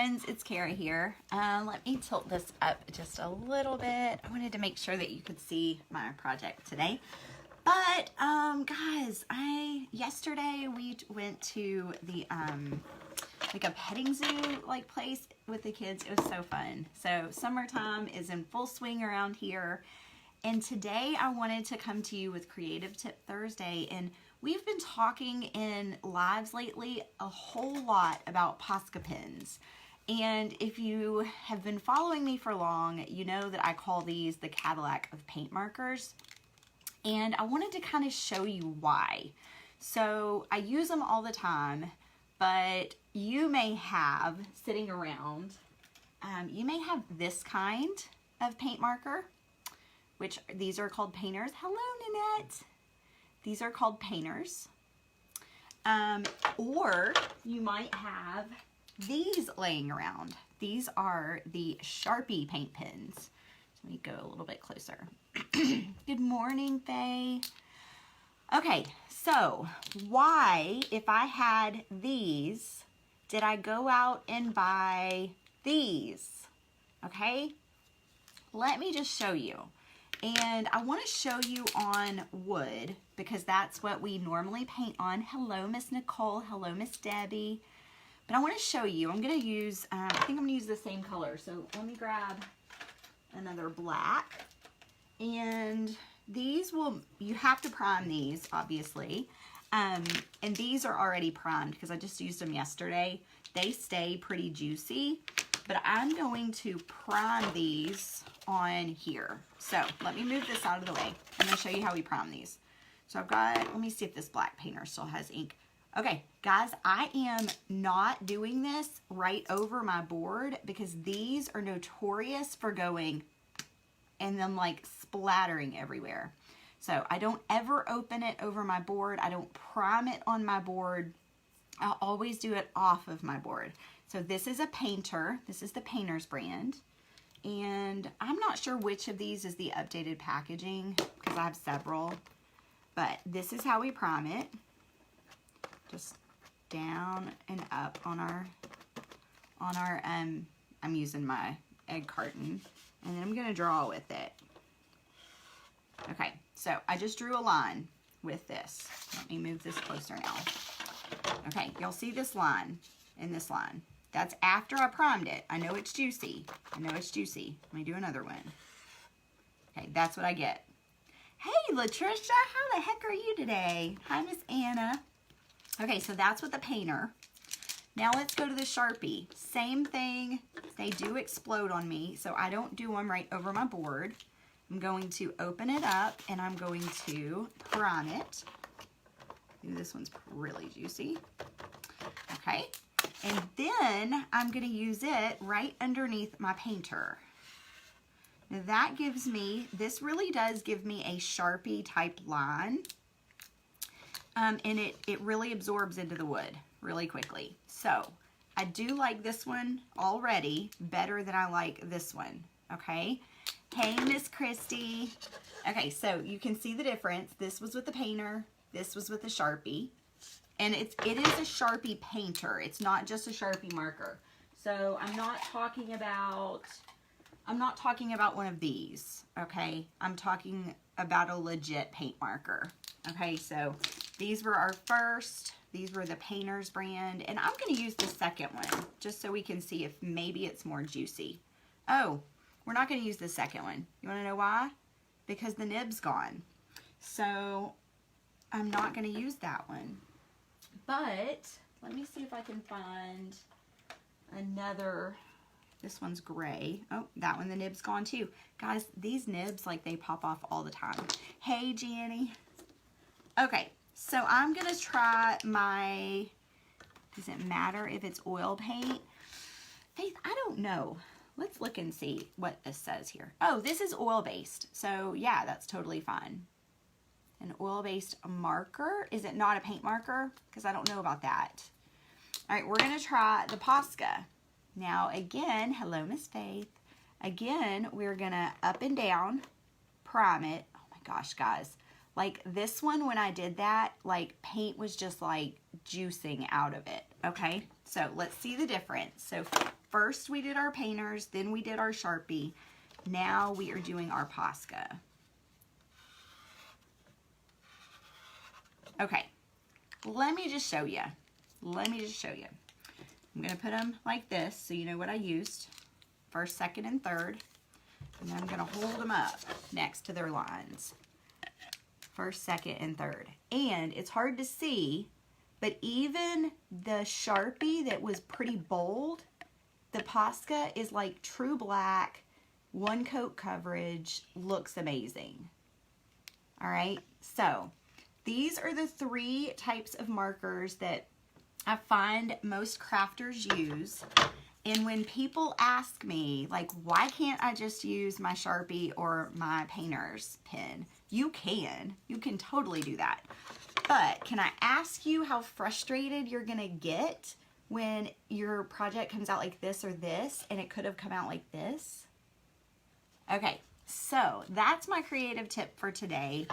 friends, it's Kara here. Let me tilt this up just a little bit. I wanted to make sure that you could see my project today. But guys, yesterday we went to the like a petting zoo like place with the kids. It was so fun. So summertime is in full swing around here. And today I wanted to come to you with Creative Tip Thursday, and we've been talking in lives lately a whole lot about Posca pens. And if you have been following me for long, you know that I call these the Cadillac of paint markers. And I wanted to kind of show you why. So I use them all the time, but you may have sitting around, you may have this kind of paint marker, which these are called painters. Hello, Nanette. These are called painters. Or you might have these laying around. These are the Sharpie paint pens. Let me go a little bit closer. Good morning, Faye. Okay, so why, if I had these, did I go out and buy these? Okay, let me just show you. And I want to show you on wood because that's what we normally paint on. Hello, Miss Nicole. Hello, Miss Debbie. But I want to show you. I'm going to use, I think I'm going to use the same color. So let me grab another black. And these will, you have to prime these, obviously. And these are already primed because I just used them yesterday. They stay pretty juicy. But I'm going to prime these on here. So let me move this out of the way. I'm going to show you how we prime these. So I've got, let me see if this black painter still has ink. Okay, guys, I am not doing this right over my board because these are notorious for going and then like splattering everywhere. So I don't ever open it over my board. I don't prime it on my board. I'll always do it off of my board. So this is a painter. This is the Painters brand. And I'm not sure which of these is the updated packaging because I have several. But this is how we prime it. Just down and up on our I'm using my egg carton. And then I'm going to draw with it. Okay, so I just drew a line with this. Let me move this closer now. Okay, you'll see this line and this line. That's after I primed it. I know it's juicy. I know it's juicy. Let me do another one. Okay, that's what I get. Hey, Latricia, how the heck are you today? Hi, Miss Anna. Okay, so that's with the painter. Now let's go to the Sharpie. Same thing. They do explode on me, so I don't do them right over my board. I'm going to open it up, and I'm going to prime it. Ooh, this one's really juicy. Okay. And then I'm going to use it right underneath my painter. Now that gives me, this really does give me a Sharpie type line. And it really absorbs into the wood really quickly. So I do like this one already better than I like this one. Okay. Hey, Miss Christy. Okay, so you can see the difference. This was with the painter. This was with the Sharpie. And it is a Sharpie painter. It's not just a Sharpie marker. So I'm not talking about one of these, okay? I'm talking about a legit paint marker. Okay, so these were our first. These were the Painters brand. And I'm going to use the second one just so we can see if maybe it's more juicy. Oh, we're not going to use the second one. You want to know why? Because the nib's gone. So I'm not going to use that one. But let me see if I can find another. This one's gray. Oh, that one, the nib's gone too. Guys, these nibs, like, they pop off all the time. Hey, Janny. Okay, so I'm going to try my, does it matter if it's oil paint? Faith, I don't know. Let's look and see what this says here. Oh, this is oil-based. So, yeah, that's totally fine. An oil-based marker. Is it not a paint marker? Because I don't know about that. All right, we're going to try the Posca. Now, again, hello, Miss Faith. Again, we're going to up and down, prime it. Oh, my gosh, guys. Like, this one, when I did that, like, paint was just, like, juicing out of it. Okay? So, let's see the difference. So, first we did our painters, then we did our Sharpie. Now we are doing our Posca. Okay, let me just show you. I'm gonna put them like this so you know what I used. First, second, and third. And then I'm gonna hold them up next to their lines. First, second, and third. And it's hard to see, but even the Sharpie that was pretty bold, the Posca is like true black, one coat coverage, looks amazing. All right, so these are the 3 types of markers that I find most crafters use. And when people ask me, like, why can't I just use my Sharpie or my painter's pen? You can totally do that. But can I ask you how frustrated you're gonna get when your project comes out like this or this, and it could have come out like this? Okay, so that's my creative tip for today.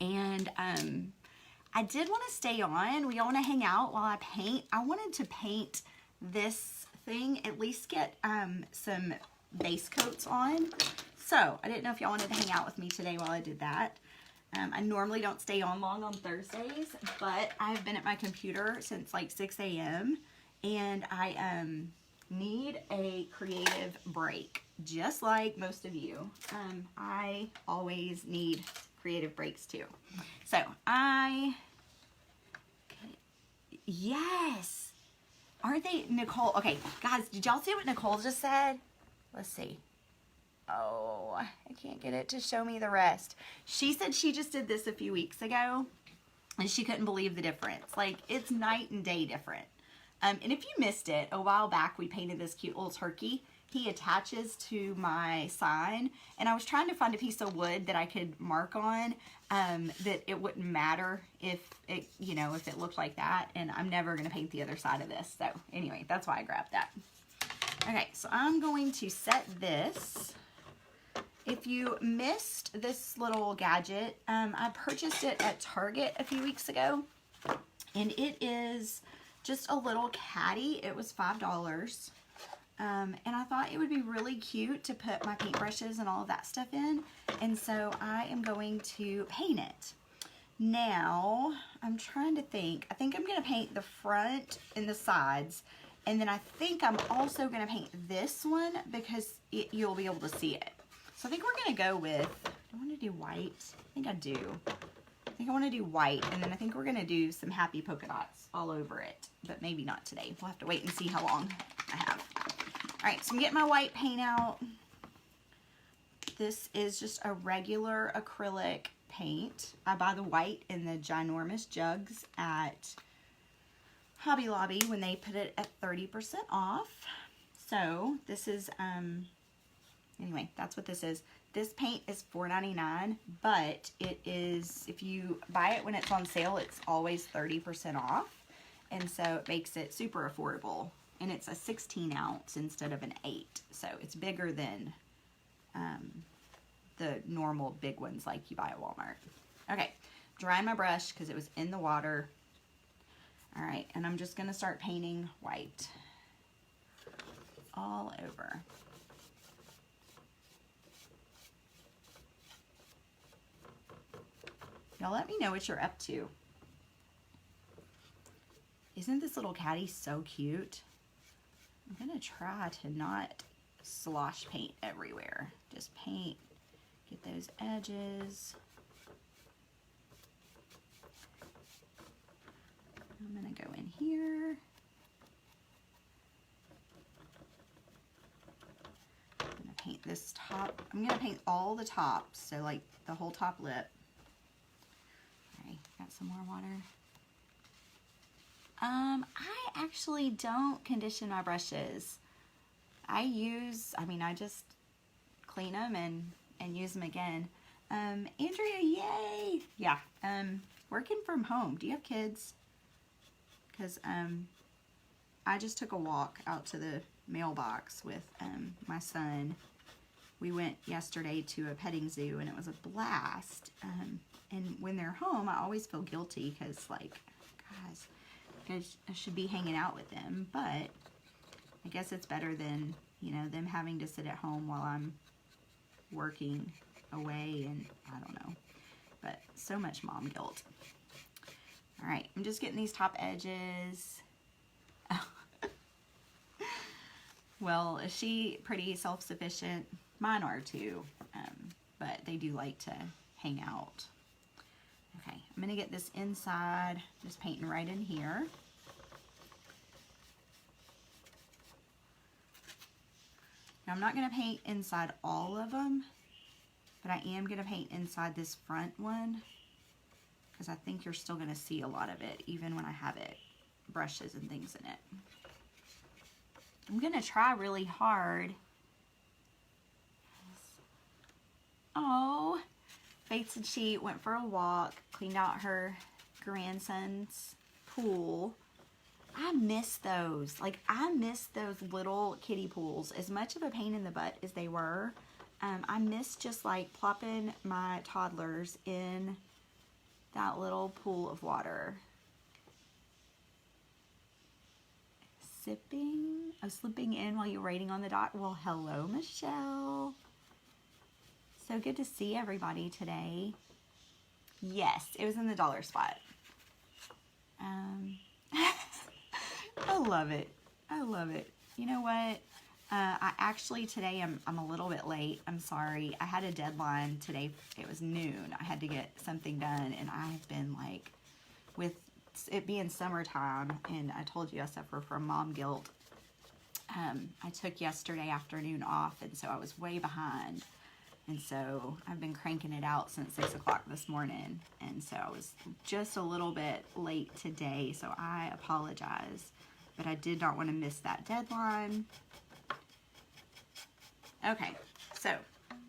And I did want to stay on. We all want to hang out while I paint. I wanted to paint this thing, at least get some base coats on. So I didn't know if y'all wanted to hang out with me today while I did that. I normally don't stay on long on Thursdays, but I've been at my computer since like 6 a.m. and I need a creative break, just like most of you. I always need creative breaks too. So yes, aren't they, Nicole? Okay, guys, did y'all see what Nicole just said? Let's see. Oh, I can't get it to show me the rest. She said she just did this a few weeks ago and she couldn't believe the difference. Like, it's night and day different. And if you missed it, a while back we painted this cute little turkey. He attaches to my sign, and I was trying to find a piece of wood that I could mark on that it wouldn't matter if it, you know, if it looked like that, and I'm never going to paint the other side of this. So anyway, that's why I grabbed that. Okay, so I'm going to set this. If you missed this little gadget, I purchased it at Target a few weeks ago, and it is just a little caddy. It was $5. And I thought it would be really cute to put my paintbrushes and all of that stuff in. And so I am going to paint it. Now, I'm trying to think. I think I'm going to paint the front and the sides. And then I think I'm also going to paint this one because you'll be able to see it. So I think we're going to go with, I want to do white. I think I do. I think I want to do white. And then I think we're going to do some happy polka dots all over it. But maybe not today. We'll have to wait and see how long I have. Alright, so I'm getting my white paint out. This is just a regular acrylic paint. I buy the white in the ginormous jugs at Hobby Lobby when they put it at 30% off. So this is, anyway, that's what this is. This paint is $4.99, but it is, if you buy it when it's on sale, it's always 30% off. And so it makes it super affordable. And it's a 16 ounce instead of an 8. So it's bigger than the normal big ones like you buy at Walmart. Okay, drying my brush because it was in the water. All right, and I'm just going to start painting white all over. Y'all let me know what you're up to. Isn't this little caddy so cute? I'm going to try to not slosh paint everywhere. Just paint, get those edges. I'm going to go in here. I'm going to paint this top. I'm going to paint all the tops, so like the whole top lip. Okay, got some more water. I actually don't condition my brushes. I just clean them and use them again. Andrea, yay! Yeah, working from home. Do you have kids? Because I just took a walk out to the mailbox with my son. We went yesterday to a petting zoo and it was a blast. And when they're home, I always feel guilty because, like, guys, I should be hanging out with them, but I guess it's better than, you know, them having to sit at home while I'm working away, and I don't know. But so much mom guilt. All right, I'm just getting these top edges. Well, is she pretty self-sufficient? Mine are too, but they do like to hang out. Okay, I'm gonna get this inside, just painting right in here. Now I'm not gonna paint inside all of them, but I am gonna paint inside this front one because I think you're still gonna see a lot of it, even when I have it, brushes and things in it. I'm gonna try really hard. Oh, Faith said she went for a walk, cleaned out her grandson's pool. I miss those. Like, I miss those little kiddie pools. As much of a pain in the butt as they were, I miss just like plopping my toddlers in that little pool of water. Slipping in while you're waiting on the dock. Well, hello, Michelle. So good to see everybody today. Yes, it was in the dollar spot. I love it. I love it. You know what? I actually today I'm a little bit late. I'm sorry. I had a deadline today. It was noon. I had to get something done, and I've been like, with it being summertime, and I told you I suffer from mom guilt. I took yesterday afternoon off, and so I was way behind. And so I've been cranking it out since 6 o'clock this morning. And so I was just a little bit late today, so I apologize. But I did not want to miss that deadline. Okay, so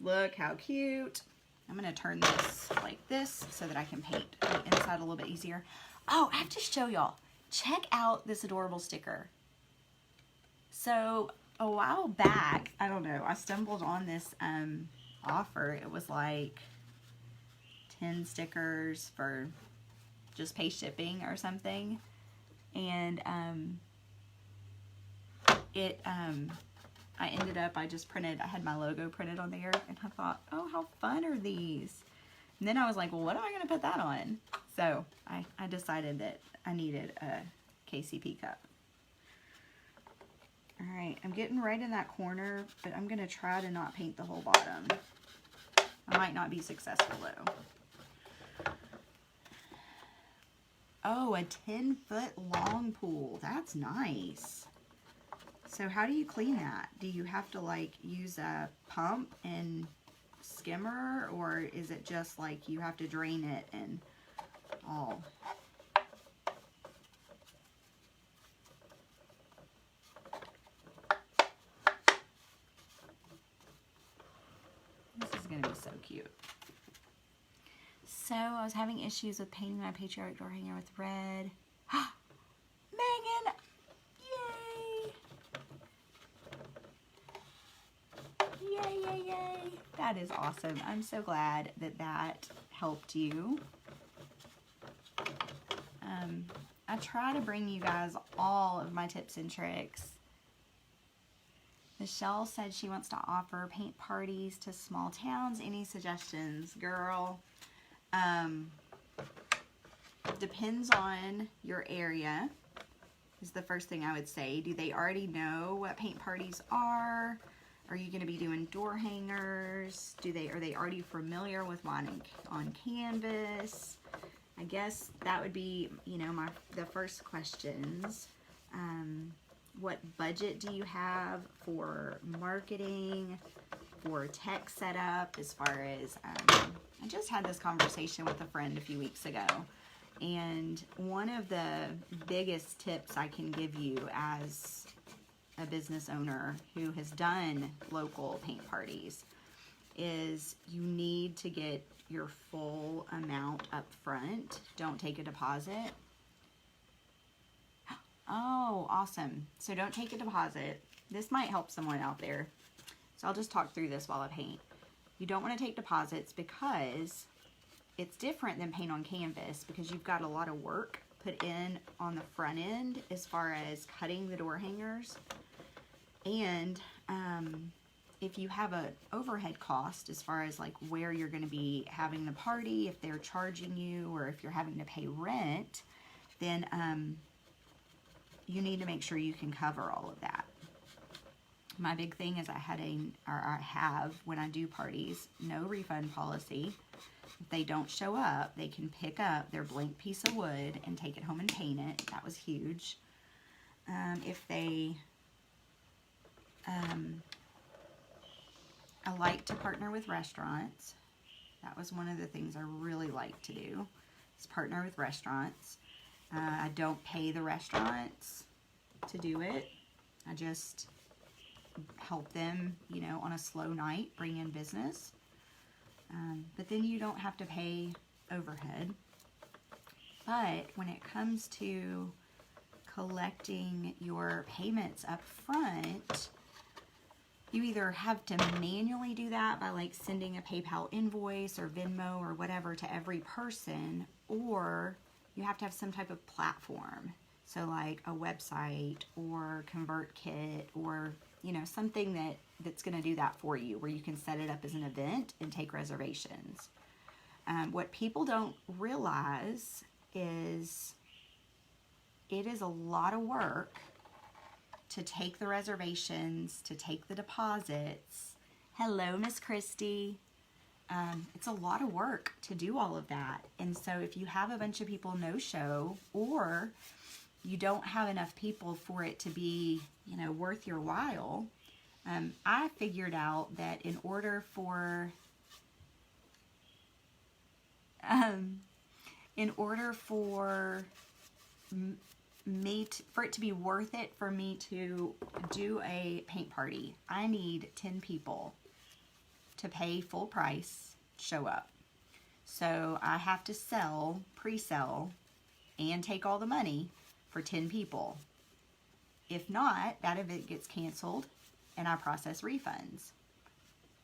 look how cute. I'm going to turn this like this so that I can paint the inside a little bit easier. Oh, I have to show y'all. Check out this adorable sticker. So a while back, I don't know, I stumbled on this offer. It was like 10 stickers for just pay shipping or something. And I ended up, I had my logo printed on there, and I thought, oh, how fun are these? And then I was like, well, what am I going to put that on? So I decided that I needed a KCP cup. All right, I'm getting right in that corner, but I'm going to try to not paint the whole bottom. I might not be successful, though. Oh, a 10-foot long pool. That's nice. So how do you clean that? Do you have to, like, use a pump and skimmer, or is it just, like, you have to drain it and all? This is going to be so cute. So I was having issues with painting my patriarch door hanger with red. Megan! Yay! Yay, yay, yay. That is awesome. I'm so glad that that helped you. I try to bring you guys all of my tips and tricks. Michelle said she wants to offer paint parties to small towns. Any suggestions, girl? Depends on your area, is the first thing I would say. Do they already know what paint parties are? Are you going to be doing door hangers? Are they already familiar with wanting on canvas? I guess that would be, you know, the first questions. What budget do you have for marketing, for tech setup, as far as, I just had this conversation with a friend a few weeks ago, and one of the biggest tips I can give you as a business owner who has done local paint parties is you need to get your full amount up front. Don't take a deposit. Oh, awesome. So don't take a deposit. This might help someone out there. So I'll just talk through this while I paint. You don't want to take deposits because it's different than paint on canvas, because you've got a lot of work put in on the front end as far as cutting the door hangers. And if you have a overhead cost as far as like where you're going to be having the party, if they're charging you, or if you're having to pay rent, then you need to make sure you can cover all of that. My big thing is I have, when I do parties, no refund policy. If they don't show up, they can pick up their blank piece of wood and take it home and paint it. That was huge. If they, I like to partner with restaurants. That was one of the things I really like to do, is partner with restaurants. I don't pay the restaurants to do it. I just help them, you know, on a slow night, bring in business. But then you don't have to pay overhead. But when it comes to collecting your payments up front, you either have to manually do that by like sending a PayPal invoice or Venmo or whatever to every person, or you have to have some type of platform. So like a website or ConvertKit, or, you know, something that's going to do that for you, where you can set it up as an event and take reservations. What people don't realize is it is a lot of work to take the reservations, to take the deposits. Hello, Miss Christy. It's a lot of work to do all of that. And so if you have a bunch of people no-show, or you don't have enough people for it to be, you know, worth your while, I figured out that in order for for it to be worth it for me to do a paint party, I need 10 people to pay full price, show up. So I have to sell, pre-sell, and take all the money for 10 people. If not, that event gets canceled and I process refunds.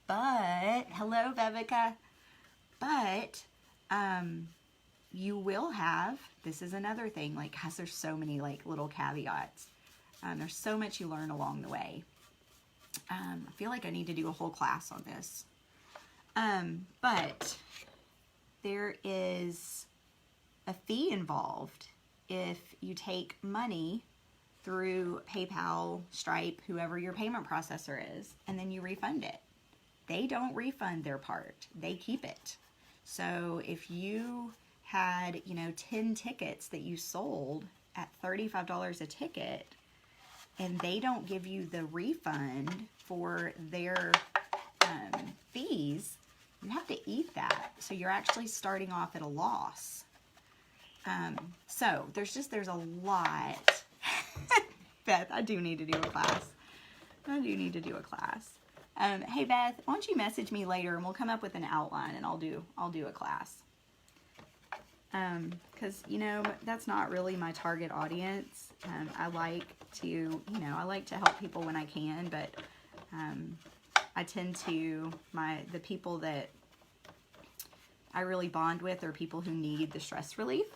But, hello Vivica, but you will have, this is another thing, like, guys, there's so many like little caveats. There's so much you learn along the way. I feel like I need to do a whole class on this. But there is a fee involved if you take money through PayPal, Stripe, whoever your payment processor is, and then you refund it. They don't refund their part. They keep it. So if you had, you know, 10 tickets that you sold at $35 a ticket, and they don't give you the refund for their fees, you have to eat that. So you're actually starting off at a loss. So there's a lot. Beth, I do need to do a class. Hey Beth, why don't you message me later and we'll come up with an outline and I'll do a class. Because, you know, that's not really my target audience. I like to help people when I can, but I tend to, the people that I really bond with are people who need the stress relief.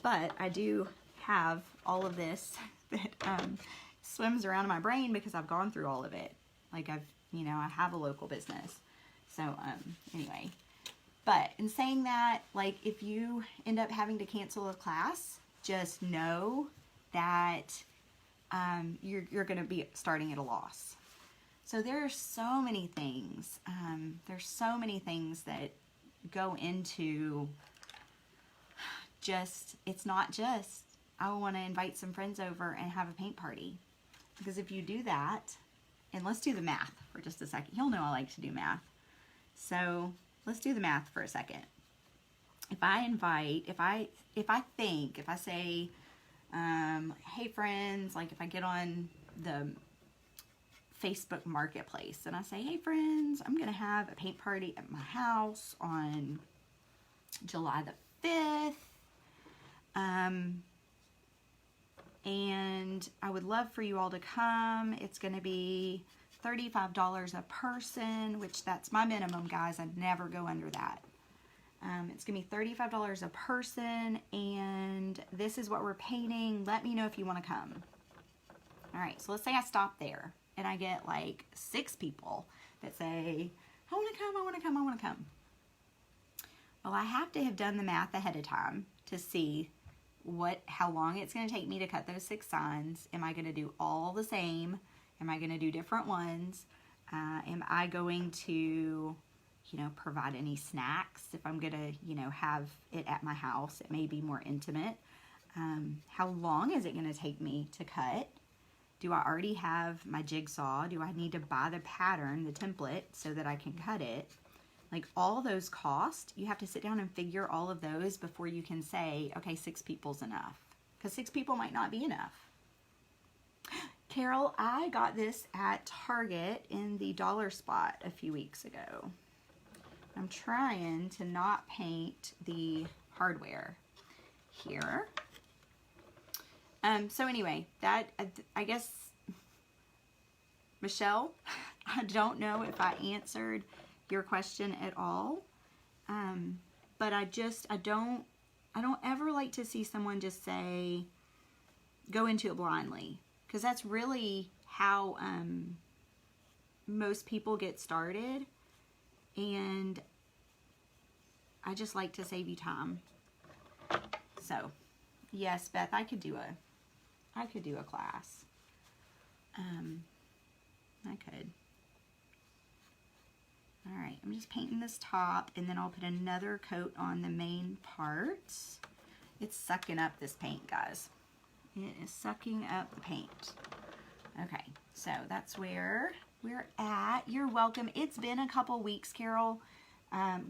But I do have all of this that swims around in my brain because I've gone through all of it. Like I have a local business. So anyway, but in saying that, like if you end up having to cancel a class, just know that you're going to be starting at a loss. So there are so many things. There's so many things that go into it's not just, I want to invite some friends over and have a paint party. Because if you do that, and let's do the math for just a second. You'll know I like to do math. So let's do the math for a second. If I say, hey friends, like if I get on the Facebook Marketplace and I say, hey friends, I'm going to have a paint party at my house on July the 5th. And I would love for you all to come. It's going to be $35 a person, which that's my minimum, guys. I'd never go under that. It's going to be $35 a person, and this is what we're painting. Let me know if you want to come. All right, so let's say I stop there and I get like 6 people that say, I want to come, I want to come, I want to come. Well, I have to have done the math ahead of time to see how long it's going to take me to cut those 6 signs. Am I going to do all the same? Am I going to do different ones? Am I going to, provide any snacks if I'm going to, have it at my house? It may be more intimate. How long is it going to take me to cut? Do I already have my jigsaw? Do I need to buy the pattern, the template, so that I can cut it? Like all those costs, you have to sit down and figure all of those before you can say, okay, 6 people's enough. Because 6 people might not be enough. Carol, I got this at Target in the dollar spot a few weeks ago. I'm trying to not paint the hardware here. So anyway, that, I guess, Michelle, I don't know if I answered your question at all. But I don't ever like to see someone just say, go into it blindly. Because that's really how most people get started. And I just like to save you time. So, yes, Beth, I could do a class. I could. All right, I'm just painting this top, and then I'll put another coat on the main parts. It's sucking up this paint, guys. It is sucking up the paint. Okay, so that's where we're at. You're welcome. It's been a couple weeks, Carol.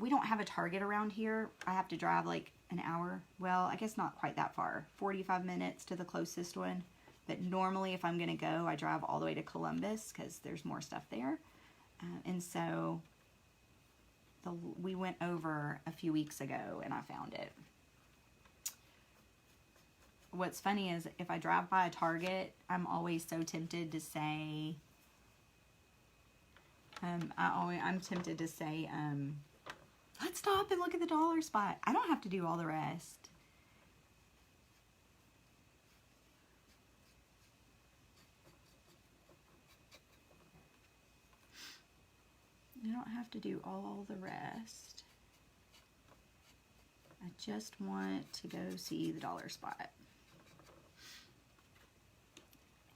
We don't have a Target around here. I have to drive like an hour. Well, I guess not quite that far. 45 minutes to the closest one. But normally if I'm going to go, I drive all the way to Columbus because there's more stuff there. And so we went over a few weeks ago and I found it. What's funny is if I drive by a Target, I'm always so tempted to say, I'm tempted to say, let's stop and look at the dollar spot. I don't have to do all the rest. I don't have to do all the rest. I just want to go see the dollar spot.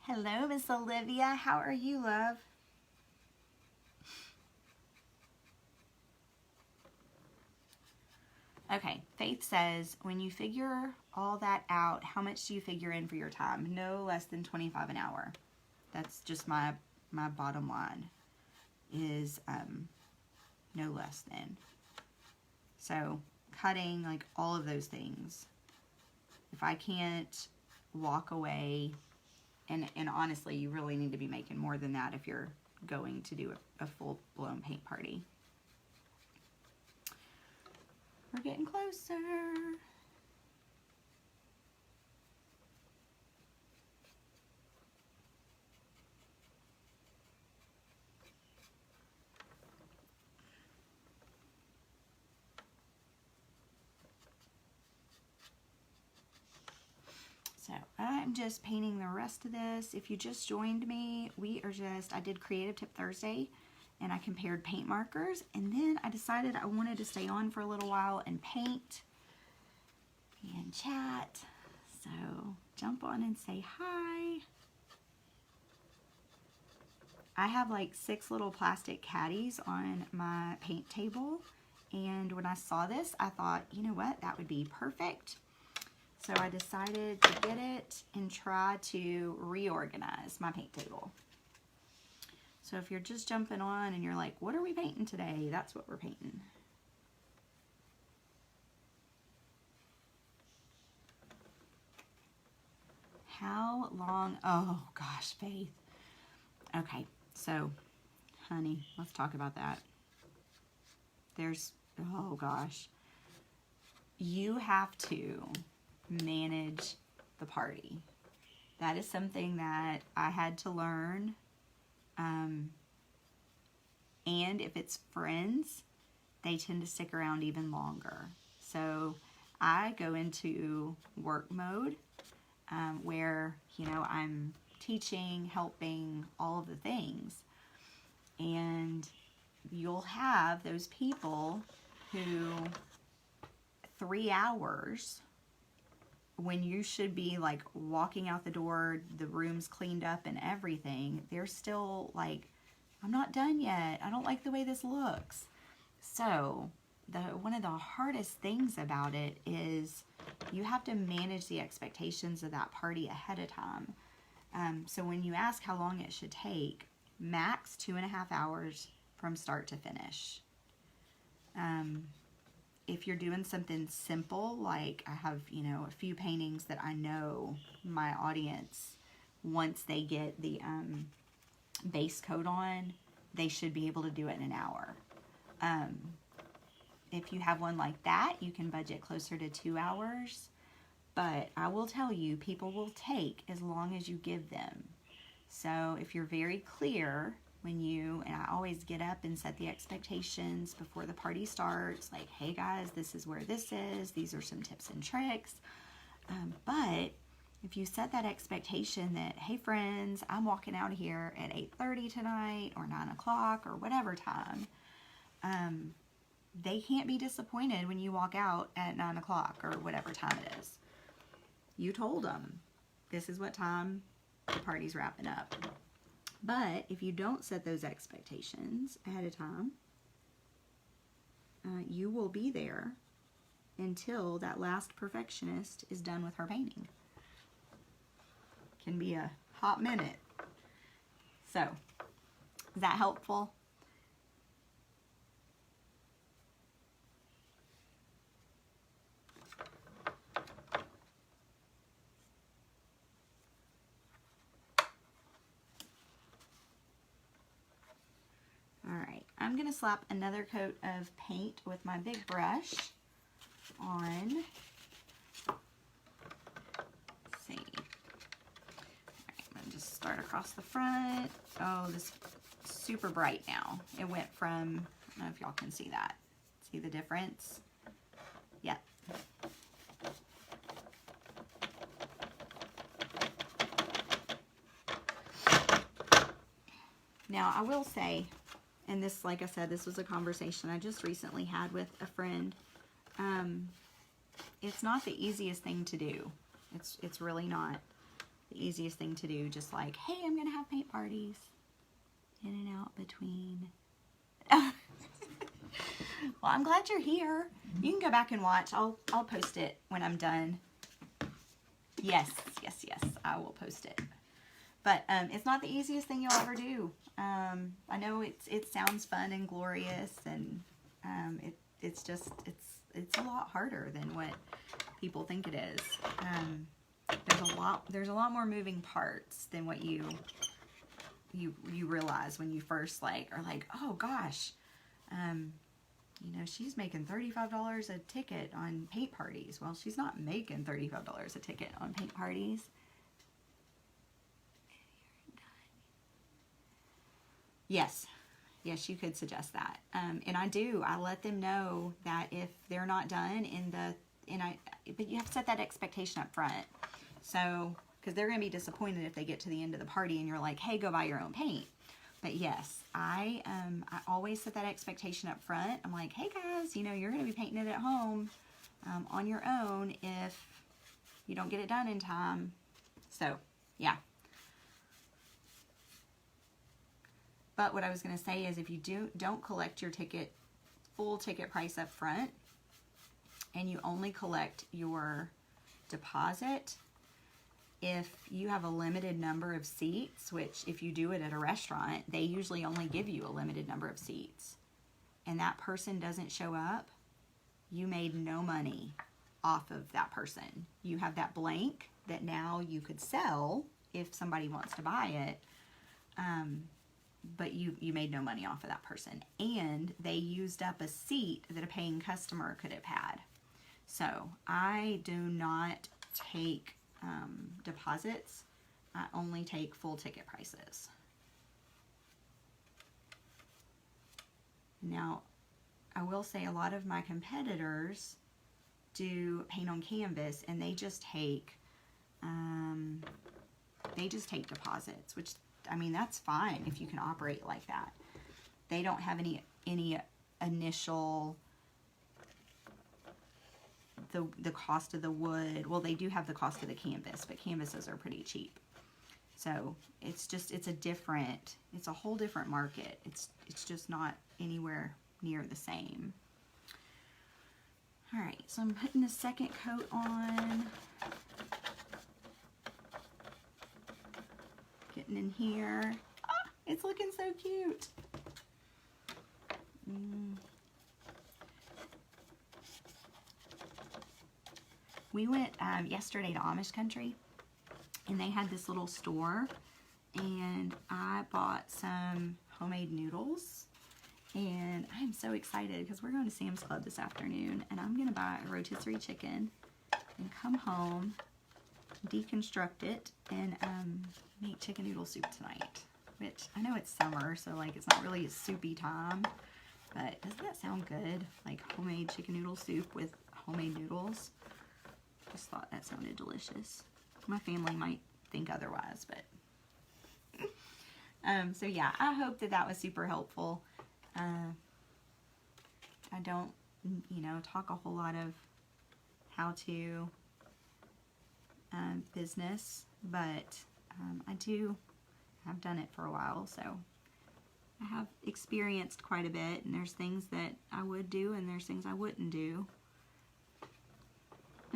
Hello, Miss Olivia. How are you, love? Okay, Faith says, when you figure all that out, how much do you figure in for your time? No less than $25 an hour. That's just my bottom line. Is no less than. So cutting, like all of those things, if I can't walk away, and honestly you really need to be making more than that if you're going to do a full-blown paint party. We're getting closer. So I'm just painting the rest of this. If you just joined me, I did Creative Tip Thursday and I compared paint markers, and then I decided I wanted to stay on for a little while and paint and chat. So jump on and say hi. I have like 6 little plastic caddies on my paint table, and when I saw this, I thought, you know what, that would be perfect. So I decided to get it and try to reorganize my paint table. So if you're just jumping on and you're like, what are we painting today? That's what we're painting. How long? Oh gosh, Faith. Okay, so honey, let's talk about that. Oh gosh. You have to manage the party. That is something that I had to learn. And if it's friends, they tend to stick around even longer. So I go into work mode where, I'm teaching, helping, all of the things. And you'll have those people who 3 hours when you should be like walking out the door, the room's cleaned up and everything, they're still like, I'm not done yet. I don't like the way this looks. So one of the hardest things about it is you have to manage the expectations of that party ahead of time. So when you ask how long it should take, max 2.5 hours from start to finish. If you're doing something simple, like I have, a few paintings that I know my audience, once they get the base coat on, they should be able to do it in an hour. If you have one like that, you can budget closer to 2 hours. But I will tell you, people will take as long as you give them. So if you're very clear and I always get up and set the expectations before the party starts, like, hey guys, this is where this is. These are some tips and tricks. But if you set that expectation that, hey friends, I'm walking out of here at 8:30 tonight or 9 o'clock or whatever time, they can't be disappointed when you walk out at 9 o'clock or whatever time it is. You told them this is what time the party's wrapping up. But if you don't set those expectations ahead of time, you will be there until that last perfectionist is done with her painting. Can be a hot minute. So, is that helpful? Alright, I'm going to slap another coat of paint with my big brush on. Let's see. Alright, I'm going to just start across the front. Oh, this is super bright now. It went from, I don't know if y'all can see that. See the difference? Yep. Now, I will say, and this, like I said, this was a conversation I just recently had with a friend. It's not the easiest thing to do. It's really not the easiest thing to do. Just like, hey, I'm going to have paint parties. In and out between. Well, I'm glad you're here. You can go back and watch. I'll post it when I'm done. Yes, I will post it. But it's not the easiest thing you'll ever do. I know it sounds fun and glorious, and it's a lot harder than what people think it is. There's a lot more moving parts than what you realize when you first are like, oh gosh, she's making $35 a ticket on paint parties. Well, she's not making $35 a ticket on paint parties. Yes, you could suggest that. And I let them know that if they're not done but you have to set that expectation up front. So, because they're going to be disappointed if they get to the end of the party and you're like, hey, go buy your own paint. But yes, I always set that expectation up front. I'm like, hey guys, you're going to be painting it at home on your own if you don't get it done in time. So, yeah. But what I was going to say is if you don't collect your full ticket price up front, and you only collect your deposit, if you have a limited number of seats, which if you do it at a restaurant, they usually only give you a limited number of seats, and that person doesn't show up, you made no money off of that person. You have that blank that now you could sell if somebody wants to buy it. But you made no money off of that person. And they used up a seat that a paying customer could have had. So I do not take deposits. I only take full ticket prices. Now, I will say a lot of my competitors do paint on canvas, and they just take they just take deposits, which, I mean, that's fine if you can operate like that. They don't have any initial, the cost of the wood. Well, they do have the cost of the canvas, but canvases are pretty cheap. So it's just, it's a whole different market. It's just not anywhere near the same. All right, so I'm putting the second coat on. Getting in here. Ah, it's looking so cute. We went yesterday to Amish country, and they had this little store, and I bought some homemade noodles, and I'm so excited because we're going to Sam's Club this afternoon, and I'm gonna buy a rotisserie chicken and come home, deconstruct it, and make chicken noodle soup tonight. Which, I know it's summer, so like it's not really a soupy time, but doesn't that sound good? Like homemade chicken noodle soup with homemade noodles. Just thought that sounded delicious. My family might think otherwise, but so yeah, I hope that was super helpful. I don't, talk a whole lot of how to business, but I've done it for a while, so I have experienced quite a bit, and there's things that I would do and there's things I wouldn't do.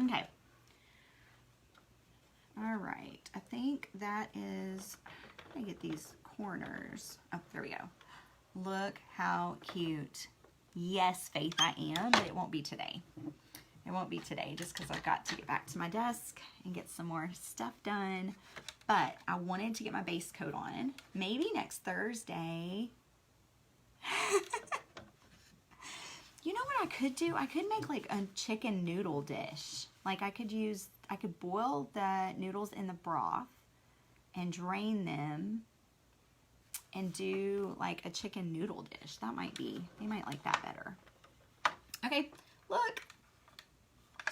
Okay. All right, I think that is, let me get these corners. Oh, there we go. Look how cute. Yes, Faith, I am, but it won't be today. It won't be today just because I've got to get back to my desk and get some more stuff done. But I wanted to get my base coat on. Maybe next Thursday. You know what I could do? I could make like a chicken noodle dish. Like I could boil the noodles in the broth and drain them and do like a chicken noodle dish. They might like that better. Okay, look.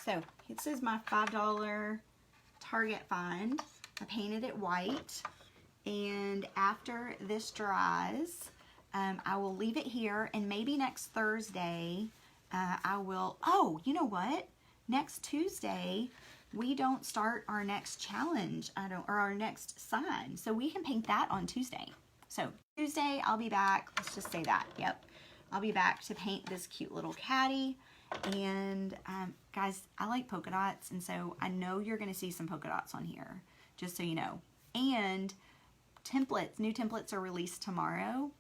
So this is my $5 Target find. I painted it white, and after this dries, I will leave it here, and maybe next Thursday I will, oh, you know what? Next Tuesday, we don't start our next challenge, or our next sign, so we can paint that on Tuesday. So Tuesday, I'll be back. Let's just say that. Yep. I'll be back to paint this cute little caddy. And guys, I like polka dots, and so I know you're going to see some polka dots on here, just so you know. And templates, new templates are released tomorrow.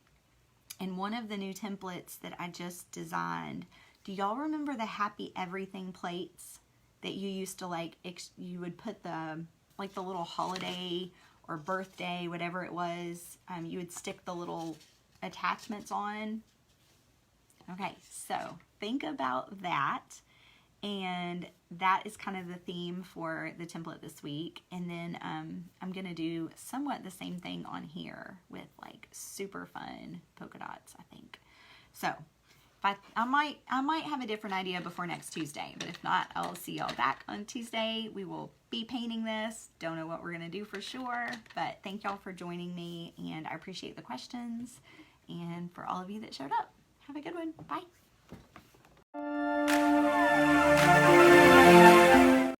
And one of the new templates that I just designed, do y'all remember the Happy Everything plates that you used to like, you would put the little holiday or birthday, whatever it was, you would stick the little attachments on? Okay, so think about that, and that is kind of the theme for the template this week. And then I'm gonna do somewhat the same thing on here with like super fun polka dots, I think. So I might have a different idea before next Tuesday, but if not, I'll see y'all back on Tuesday. We will be painting this. Don't know what we're gonna do for sure, but thank y'all for joining me, and I appreciate the questions, and for all of you that showed up. Have a good one. Bye.